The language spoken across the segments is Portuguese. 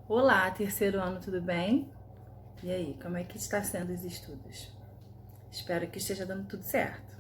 Olá, terceiro ano, tudo bem? E aí, como é que está sendo os estudos? Espero que esteja dando tudo certo.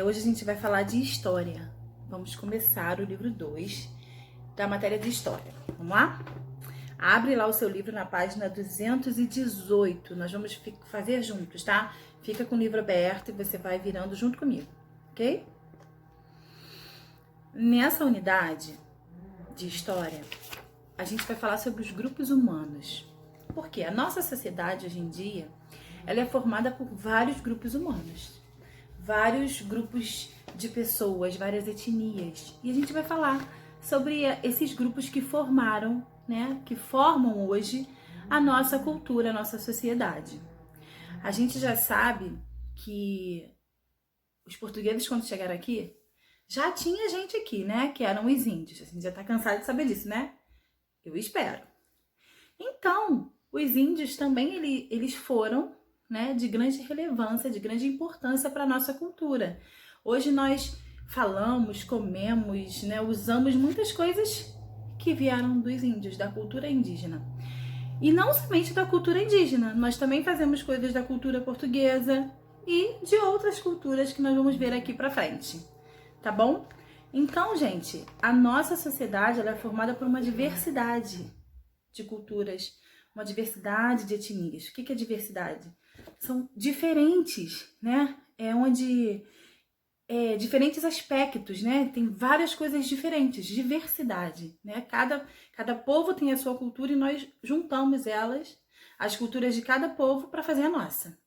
Hoje a gente vai falar de história. Vamos começar o livro 2 da matéria de história. Vamos lá? Abre lá o seu livro na página 218. Nós vamos fazer juntos, tá? Fica com o livro aberto e você vai virando junto comigo, ok? Nessa unidade de história, a gente vai falar sobre os grupos humanos. Porque a nossa sociedade hoje em dia, ela é formada por vários grupos humanos. Vários grupos de pessoas, várias etnias. E a gente vai falar sobre esses grupos que formaram, né, que formam hoje a nossa cultura, a nossa sociedade. A gente já sabe que os portugueses, quando chegaram aqui, já tinha gente aqui, né, que eram os índios. A gente já tá cansado de saber disso, né? Eu espero. Então, os índios também eles foram, né, de grande relevância, de grande importância para a nossa cultura. Hoje nós falamos, comemos, né, usamos muitas coisas que vieram dos índios, da cultura indígena. E não somente da cultura indígena, nós também fazemos coisas da cultura portuguesa e de outras culturas que nós vamos ver aqui para frente, tá bom? Então, gente, a nossa sociedade ela é formada por uma diversidade de culturas, uma diversidade de etnias. O que é diversidade? São diferentes, né? Diferentes aspectos, né? Tem várias coisas diferentes, diversidade, né? Cada povo tem a sua cultura e nós juntamos elas, as culturas de cada povo, para fazer a nossa.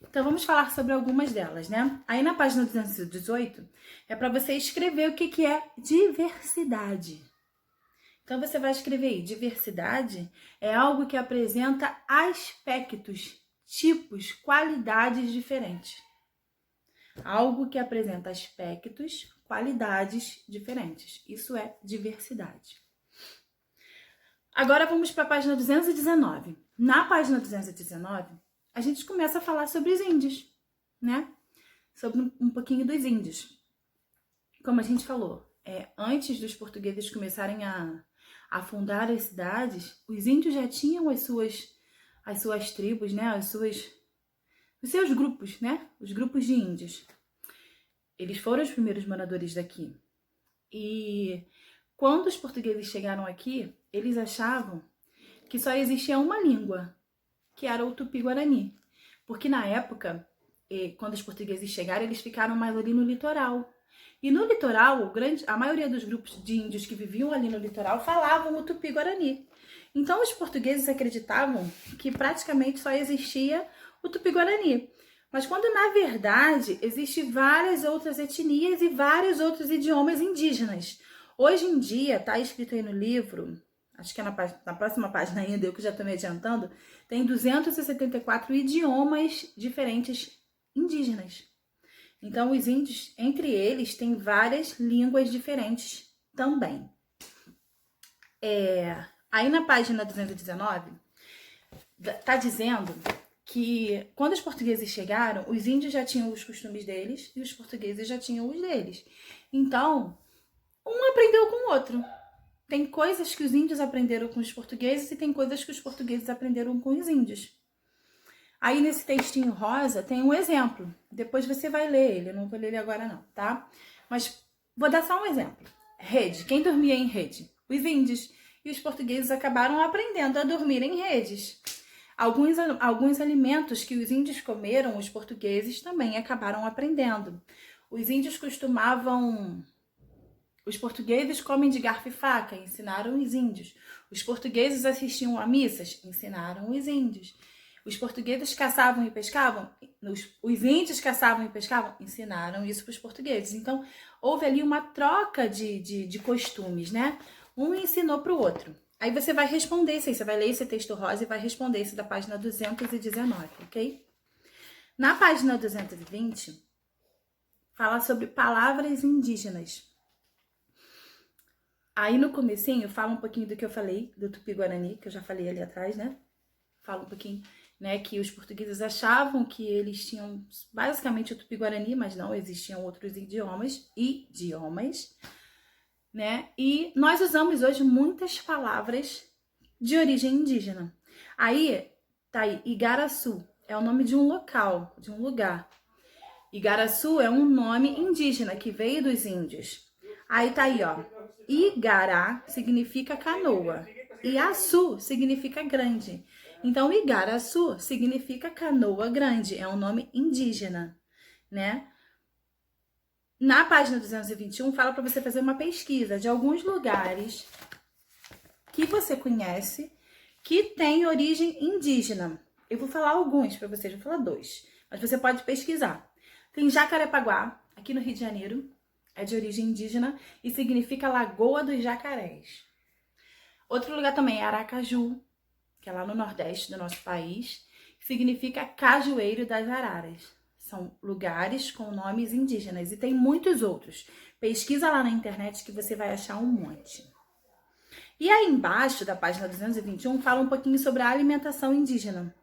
Então vamos falar sobre algumas delas, né? Aí na página 218 é para você escrever o que é diversidade. Então você vai escrever aí, diversidade é algo que apresenta aspectos, tipos, qualidades diferentes. Algo que apresenta aspectos, qualidades diferentes. Isso é diversidade. Agora vamos para a página 219. Na página 219, a gente começa a falar sobre os índios, né? Sobre um pouquinho dos índios. Como a gente falou, antes dos portugueses começarem a fundar as cidades, os índios já tinham as suas tribos, né? Os seus grupos, né? Os grupos de índios. Eles foram os primeiros moradores daqui. E quando os portugueses chegaram aqui, eles achavam que só existia uma língua, que era o Tupi-Guarani. Porque na época, quando os portugueses chegaram, eles ficaram mais ali no litoral. E no litoral, a maioria dos grupos de índios que viviam ali no litoral falavam o Tupi-Guarani. Então os portugueses acreditavam que praticamente só existia o Tupi-Guarani. Mas quando na verdade existem várias outras etnias e vários outros idiomas indígenas. Hoje em dia, tá escrito aí no livro, acho que é na próxima página ainda, eu que já estou me adiantando, tem 274 idiomas diferentes indígenas. Então, os índios, entre eles, têm várias línguas diferentes também. Aí na página 219, tá dizendo que quando os portugueses chegaram, os índios já tinham os costumes deles e os portugueses já tinham os deles. Então, um aprendeu com o outro. Tem coisas que os índios aprenderam com os portugueses e tem coisas que os portugueses aprenderam com os índios. Aí nesse textinho rosa tem um exemplo. Depois você vai ler ele, eu não vou ler ele agora não, tá? Mas vou dar só um exemplo. Rede. Quem dormia em rede? Os índios. E os portugueses acabaram aprendendo a dormir em redes. Alguns alimentos que os índios comeram, os portugueses também acabaram aprendendo. Os índios costumavam... Os portugueses comem de garfo e faca, ensinaram os índios. Os portugueses assistiam a missas, ensinaram os índios. Os portugueses caçavam e pescavam, os índios caçavam e pescavam, ensinaram isso para os portugueses. Então, houve ali uma troca de costumes, né? Um ensinou para o outro. Aí você vai responder isso aí, você vai ler esse texto rosa e vai responder isso da página 219, ok? Na página 220, fala sobre palavras indígenas. Aí no comecinho, fala um pouquinho do que eu falei, do Tupi-Guarani, que eu já falei ali atrás, né? Fala um pouquinho, né, que os portugueses achavam que eles tinham basicamente o Tupi-Guarani, mas não, existiam outros idiomas, né? E nós usamos hoje muitas palavras de origem indígena. Aí, tá aí, Igaraçu é o nome de um local, de um lugar. Igaraçu é um nome indígena que veio dos índios. Aí tá aí, ó. Igará significa canoa. Iaçu significa grande. Então, Igaraçu significa canoa grande. É um nome indígena, né? Na página 221, fala para você fazer uma pesquisa de alguns lugares que você conhece que tem origem indígena. Eu vou falar alguns para vocês, vou falar 2. Mas você pode pesquisar. Tem Jacarepaguá, aqui no Rio de Janeiro, é de origem indígena e significa Lagoa dos Jacarés. Outro lugar também é Aracaju, que é lá no nordeste do nosso país, que significa Cajueiro das Araras. São lugares com nomes indígenas e tem muitos outros. Pesquisa lá na internet que você vai achar um monte. E aí embaixo da página 221 fala um pouquinho sobre a alimentação indígena.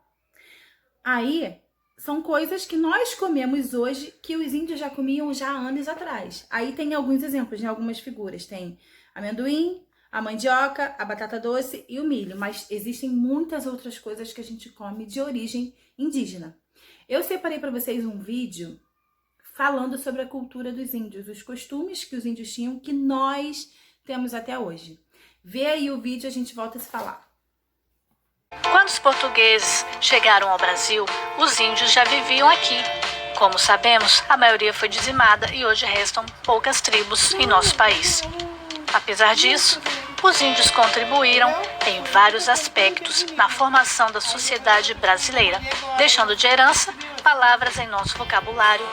Aí são coisas que nós comemos hoje que os índios já comiam já há anos atrás. Aí tem alguns exemplos, né? Algumas figuras. Tem amendoim, a mandioca, a batata doce e o milho. Mas existem muitas outras coisas que a gente come de origem indígena. Eu separei para vocês um vídeo falando sobre a cultura dos índios, os costumes que os índios tinham que nós temos até hoje. Vê aí o vídeo e a gente volta a se falar. Quando os portugueses chegaram ao Brasil, os índios já viviam aqui. Como sabemos, a maioria foi dizimada e hoje restam poucas tribos em nosso país. Apesar disso, os índios contribuíram em vários aspectos na formação da sociedade brasileira, deixando de herança palavras em nosso vocabulário,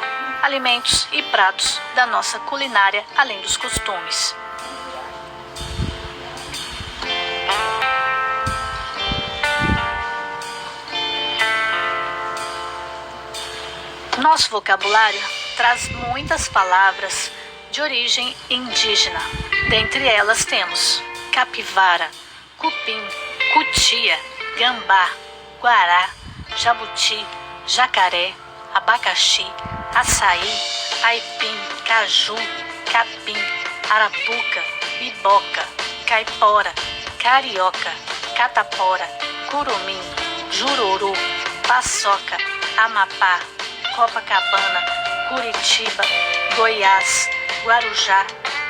alimentos e pratos da nossa culinária, além dos costumes. Nosso vocabulário traz muitas palavras de origem indígena. Dentre elas temos capivara, cupim, cutia, gambá, guará, jabuti, jacaré, abacaxi, açaí, aipim, caju, capim, arapuca, biboca, caipora, carioca, catapora, curumim, jururu, paçoca, amapá, Copacabana, Curitiba, Goiás, Guarujá,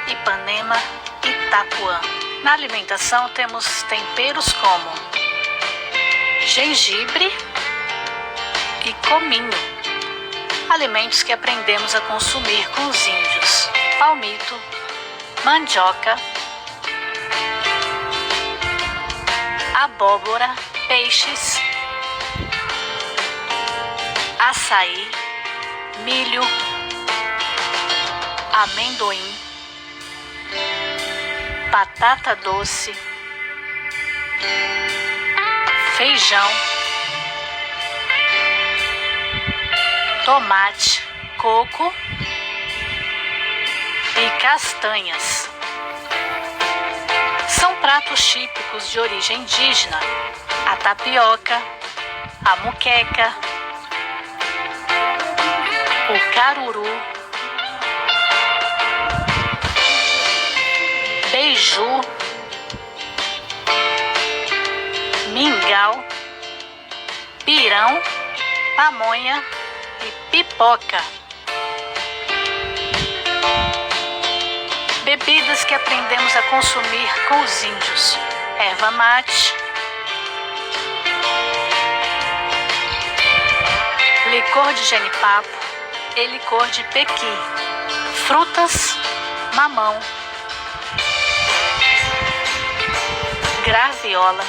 Ipanema e Itapuã. Na alimentação temos temperos como gengibre e cominho, alimentos que aprendemos a consumir com os índios, palmito, mandioca, abóbora, peixes, açaí, milho, amendoim, batata doce, feijão, tomate, coco e castanhas. São pratos típicos de origem indígena: a tapioca, a muqueca, o caruru, beiju, mingau, pirão, pamonha e pipoca. Bebidas que aprendemos a consumir com os índios: erva mate, licor de jenipapo e licor de pequi, frutas, mamão, graviola,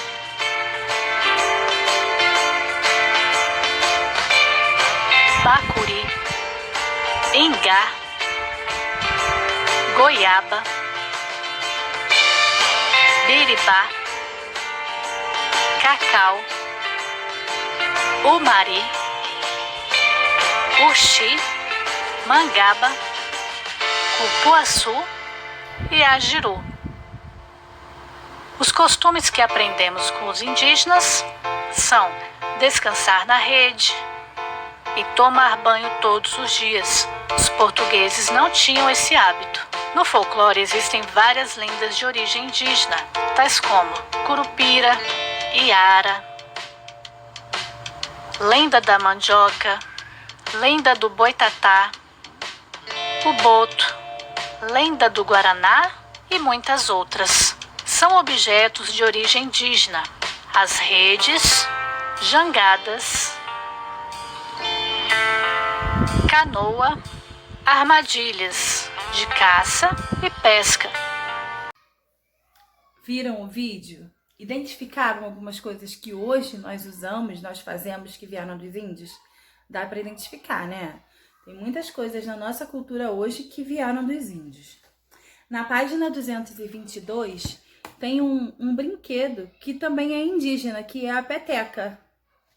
bacuri, ingá, goiaba, biribá, cacau, umari, uxi, mangaba, cupuaçu e ajiru. Os costumes que aprendemos com os indígenas são descansar na rede e tomar banho todos os dias. Os portugueses não tinham esse hábito. No folclore existem várias lendas de origem indígena, tais como Curupira, Iara, lenda da mandioca, lenda do boitatá, o boto, lenda do guaraná e muitas outras. São objetos de origem indígena, as redes, jangadas, canoa, armadilhas de caça e pesca. Viram o vídeo? Identificaram algumas coisas que hoje nós usamos, nós fazemos que vieram dos índios? Dá para identificar, né? Tem muitas coisas na nossa cultura hoje que vieram dos índios. Na página 222 tem um brinquedo que também é indígena, que é a peteca.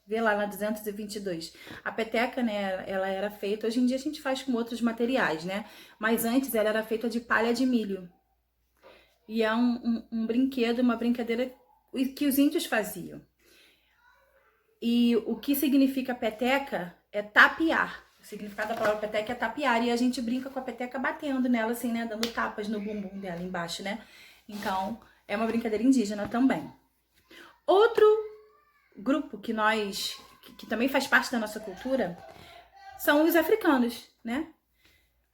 Vê lá na 222. A peteca, né, ela era feita, hoje em dia a gente faz com outros materiais, né? Mas antes ela era feita de palha de milho. E é um brinquedo, uma brincadeira que os índios faziam. E o que significa peteca é tapear. O significado da palavra peteca é tapear. E a gente brinca com a peteca batendo nela, assim, né? Dando tapas no bumbum dela embaixo, né? Então, é uma brincadeira indígena também. Outro grupo que também faz parte da nossa cultura são os africanos, né?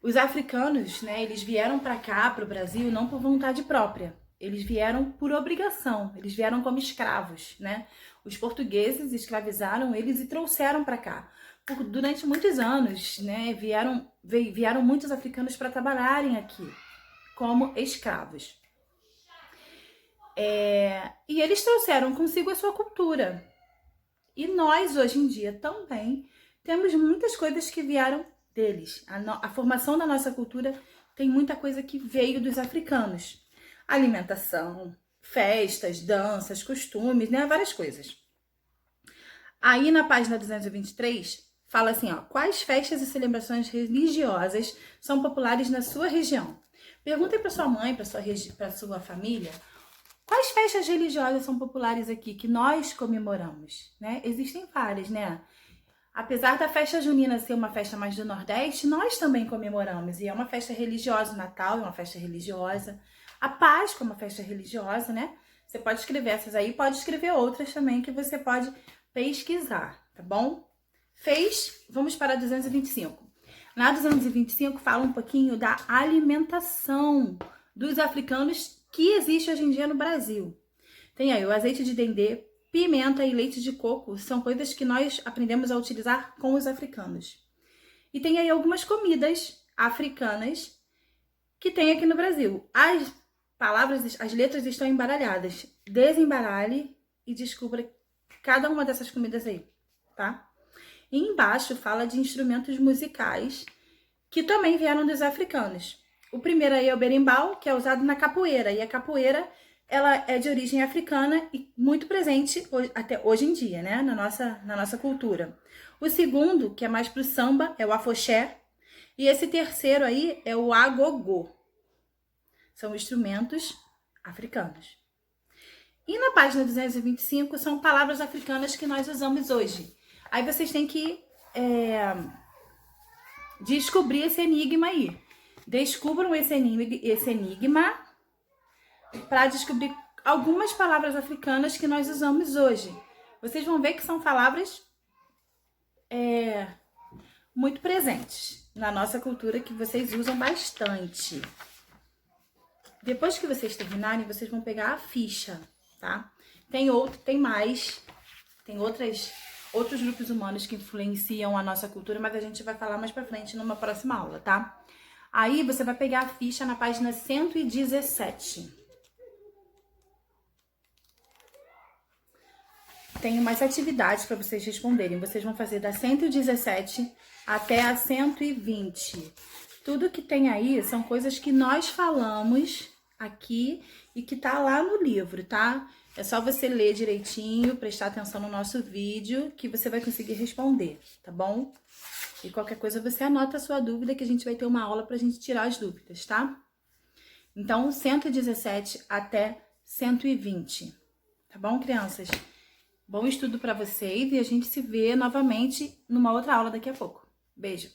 Os africanos, né, eles vieram para cá, para o Brasil, não por vontade própria. Eles vieram por obrigação, eles vieram como escravos, né? Os portugueses escravizaram eles e trouxeram para cá. Durante muitos anos, né, vieram muitos africanos para trabalharem aqui como escravos. E eles trouxeram consigo a sua cultura. E nós, hoje em dia, também temos muitas coisas que vieram deles. A formação da nossa cultura tem muita coisa que veio dos africanos. Alimentação, festas, danças, costumes, né? Várias coisas. Aí na página 223, fala assim, ó, quais festas e celebrações religiosas são populares na sua região? Perguntem para sua mãe, para sua família, quais festas religiosas são populares aqui, que nós comemoramos, né? Existem várias, né? Apesar da festa junina ser uma festa mais do Nordeste, nós também comemoramos. E é uma festa religiosa, o Natal é uma festa religiosa. A Páscoa é uma festa religiosa, né? Você pode escrever essas aí, pode escrever outras também que você pode pesquisar, tá bom? Vamos para a 225. Na 225 fala um pouquinho da alimentação dos africanos que existe hoje em dia no Brasil. Tem aí o azeite de dendê, pimenta e leite de coco, são coisas que nós aprendemos a utilizar com os africanos. E tem aí algumas comidas africanas que tem aqui no Brasil. As letras estão embaralhadas. Desembaralhe e descubra cada uma dessas comidas aí, tá? E embaixo fala de instrumentos musicais que também vieram dos africanos. O primeiro aí é o berimbau, que é usado na capoeira. E a capoeira, ela é de origem africana e muito presente até hoje em dia, né? Na nossa cultura. O segundo, que é mais pro samba, é o afoxé. E esse terceiro aí é o agogô. São instrumentos africanos. E na página 225 são palavras africanas que nós usamos hoje. Aí vocês têm que descobrir esse enigma aí. Descubram esse enigma para descobrir algumas palavras africanas que nós usamos hoje. Vocês vão ver que são palavras muito presentes na nossa cultura, que vocês usam bastante. Depois que vocês terminarem, vocês vão pegar a ficha, tá? Tem outros grupos humanos que influenciam a nossa cultura, mas a gente vai falar mais pra frente numa próxima aula, tá? Aí você vai pegar a ficha na página 117. Tem mais atividades para vocês responderem. Vocês vão fazer da 117 até a 120. Tudo que tem aí são coisas que nós falamos aqui e que tá lá no livro, tá? É só você ler direitinho, prestar atenção no nosso vídeo, que você vai conseguir responder, tá bom? E qualquer coisa você anota a sua dúvida, que a gente vai ter uma aula pra gente tirar as dúvidas, tá? Então, 117 até 120, tá bom, crianças? Bom estudo pra vocês e a gente se vê novamente numa outra aula daqui a pouco. Beijo!